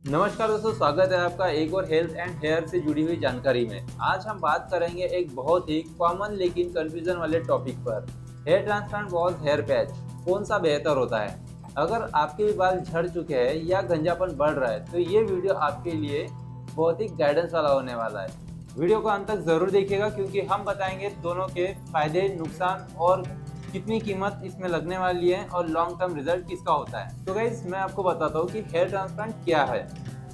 नमस्कार दोस्तों, स्वागत है आपका एक और हेल्थ एंड हेयर से जुड़ी हुई जानकारी में। आज हम बात करेंगे एक बहुत ही कॉमन लेकिन कंफ्यूजन वाले टॉपिक पर, hair transplant versus hair patch. कौन सा बेहतर होता है? अगर आपके भी बाल झड़ चुके हैं या गंजापन बढ़ रहा है तो ये वीडियो आपके लिए बहुत ही गाइडेंस वाला होने वाला है। वीडियो को अंत तक जरूर देखिएगा क्योंकि हम बताएंगे दोनों के फायदे, नुकसान और कितनी कीमत इसमें लगने वाली है और लॉन्ग टर्म रिजल्ट किसका होता है। तो गाइस, मैं आपको बताता हूँ कि हेयर ट्रांसप्लांट क्या है।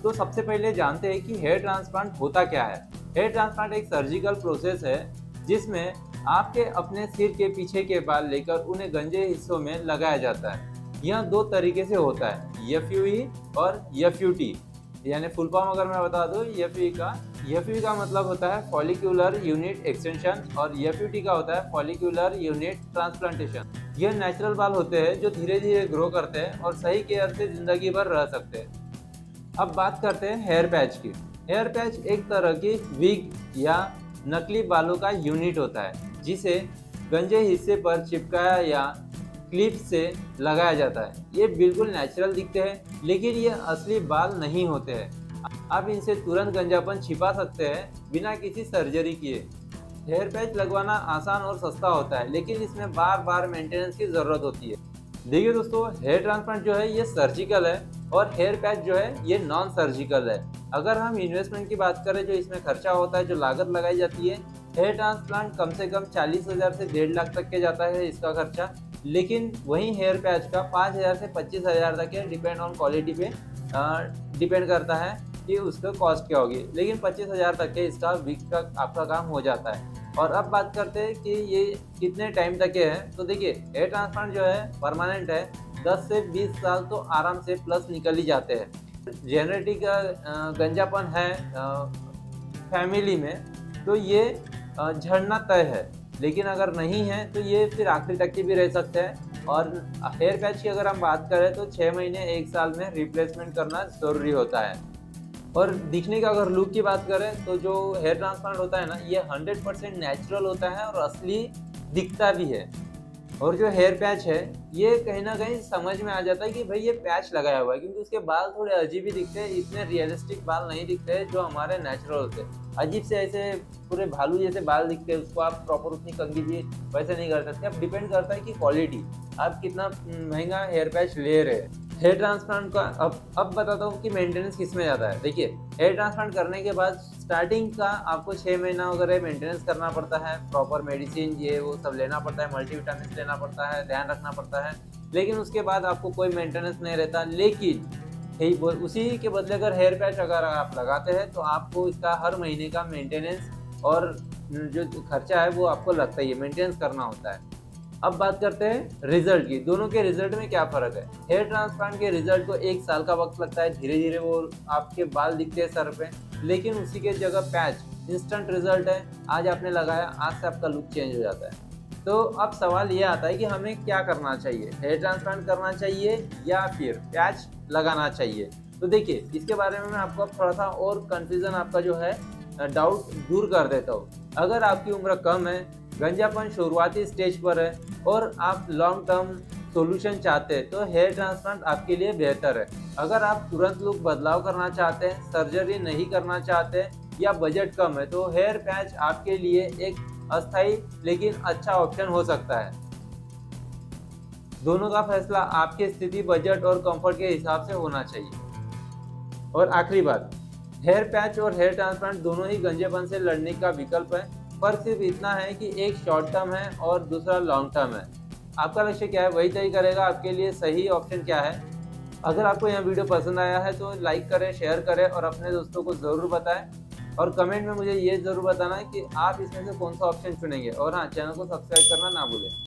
तो सबसे पहले जानते हैं कि हेयर ट्रांसप्लांट होता क्या है। हेयर ट्रांसप्लांट एक सर्जिकल प्रोसेस है जिसमें आपके अपने सिर के पीछे के बाल लेकर उन्हें गंजे हिस्सों में लगाया जाता है। यह दो तरीके से होता है, एफयूई और एफयूटी। यानी फुल फॉर्म अगर मैं बता दूं, एफयूई का मतलब होता है फॉलिक्यूलर यूनिट एक्सटेंशन और एफयूटी का होता है फॉलिक्यूलर यूनिट ट्रांसप्लांटेशन। यह नेचुरल बाल होते हैं जो धीरे धीरे ग्रो करते हैं और सही केयर से जिंदगी भर रह सकते हैं। अब बात करते हैं हेयर पैच की। हेयर पैच एक तरह की विग या नकली बालों का यूनिट होता है जिसे गंजे हिस्से पर चिपकाया या क्लिप से लगाया जाता है। ये बिल्कुल नेचुरल दिखते हैं लेकिन ये असली बाल नहीं होते हैं। आप इनसे तुरंत गंजापन छिपा सकते हैं बिना किसी सर्जरी किए। हेयर पैच लगवाना आसान और सस्ता होता है लेकिन इसमें बार बार मेंटेनेंस की ज़रूरत होती है। देखिए दोस्तों, हेयर ट्रांसप्लांट जो है ये सर्जिकल है और हेयर पैच जो है ये नॉन सर्जिकल है। अगर हम इन्वेस्टमेंट की बात करें, जो इसमें खर्चा होता है, जो लागत लगाई जाती है, हेयर ट्रांसप्लांट कम से कम 40,000 से 1.5 लाख तक के जाता है इसका खर्चा। लेकिन वहीं हेयर पैच का 5,000 से 25,000 तक है, डिपेंड ऑन क्वालिटी पे डिपेंड करता है कि उसका कॉस्ट क्या होगी। लेकिन 25,000 तक के इसका वीक का आपका काम हो जाता है। और अब बात करते हैं कि ये कितने टाइम तक के हैं। तो देखिए, हेयर ट्रांसप्लांट जो है परमानेंट है, 10 से 20 साल तो आराम से प्लस निकल ही जाते हैं। जेनेटिक गंजापन है फैमिली में तो ये झड़ना तय है, लेकिन अगर नहीं है तो ये फिर आखिरी तक के भी रह सकते हैं। और हेयर पैच की अगर हम बात करें तो 6 महीने 1 साल में रिप्लेसमेंट करना ज़रूरी होता है। और दिखने का अगर लुक की बात करें तो जो हेयर ट्रांसप्लांट होता है ना, ये 100% नेचुरल होता है और असली दिखता भी है। और जो हेयर पैच है ये कहीं ना कहीं समझ में आ जाता है कि भाई ये पैच लगाया हुआ है, क्योंकि उसके बाल थोड़े अजीब ही दिखते हैं। इतने रियलिस्टिक बाल नहीं दिखते हैं जो हमारे नेचुरल होते हैं। अजीब से ऐसे पूरे भालू जैसे बाल दिखते हैं, उसको आप प्रॉपर उतनी कंघी भी वैसे नहीं कर सकते। अब डिपेंड करता है कि क्वालिटी, आप कितना महंगा हेयर पैच ले रहे हैं। हेयर ट्रांसप्लांट का अब बताता हूँ कि मेंटेनेंस किस में ज़्यादा है। देखिए, हेयर ट्रांसप्लांट करने के बाद स्टार्टिंग का आपको 6 महीना वगैरह मेंटेनेंस करना पड़ता है। प्रॉपर मेडिसिन ये वो सब लेना पड़ता है, मल्टीविटामिन लेना पड़ता है, ध्यान रखना पड़ता है। लेकिन उसके बाद आपको कोई मेंटेनेंस नहीं रहता। लेकिन उसी के बदले अगर हेयर पैच अगर आप लगाते हैं तो आपको इसका हर महीने का मेंटेनेंस और जो खर्चा है वो आपको लगता ही है, मेंटेनेंस करना होता है। अब बात करते हैं रिजल्ट की। दोनों के रिजल्ट में क्या फ़र्क है। हेयर ट्रांसप्लांट के रिजल्ट को 1 साल का वक्त लगता है, धीरे धीरे वो आपके बाल दिखते हैं सर पे। लेकिन उसी के जगह पैच इंस्टेंट रिजल्ट है, आज आपने लगाया, आज से आपका लुक चेंज हो जाता है। तो अब सवाल ये आता है कि हमें क्या करना चाहिए, हेयर ट्रांसप्लांट करना चाहिए या फिर पैच लगाना चाहिए। तो देखिए, इसके बारे में मैं आपको थोड़ा सा और कन्फ्यूज़न आपका जो है डाउट दूर कर देता हूँ। अगर आपकी उम्र कम है, गंजापन शुरुआती स्टेज पर है और आप लॉन्ग टर्म सॉल्यूशन चाहते हैं तो हेयर ट्रांसप्लांट आपके लिए बेहतर है। अगर आप तुरंत लुक बदलाव करना चाहते हैं, सर्जरी नहीं करना चाहते या बजट कम है तो हेयर पैच आपके लिए एक अस्थायी लेकिन अच्छा ऑप्शन हो सकता है। दोनों का फैसला आपकी स्थिति, बजट और कंफर्ट के हिसाब से होना चाहिए। और आखिरी बात, हेयर पैच और हेयर ट्रांसप्लांट दोनों ही गंजेपन से लड़ने का विकल्प है। फर्क सिर्फ इतना है कि एक शॉर्ट टर्म है और दूसरा लॉन्ग टर्म है। आपका लक्ष्य क्या है वही तय करेगा आपके लिए सही ऑप्शन क्या है। अगर आपको यह वीडियो पसंद आया है तो लाइक करें, शेयर करें और अपने दोस्तों को ज़रूर बताएं। और कमेंट में मुझे ये ज़रूर बताना है कि आप इसमें से कौन सा ऑप्शन चुनेंगे। और हाँ, चैनल को सब्सक्राइब करना ना भूलें।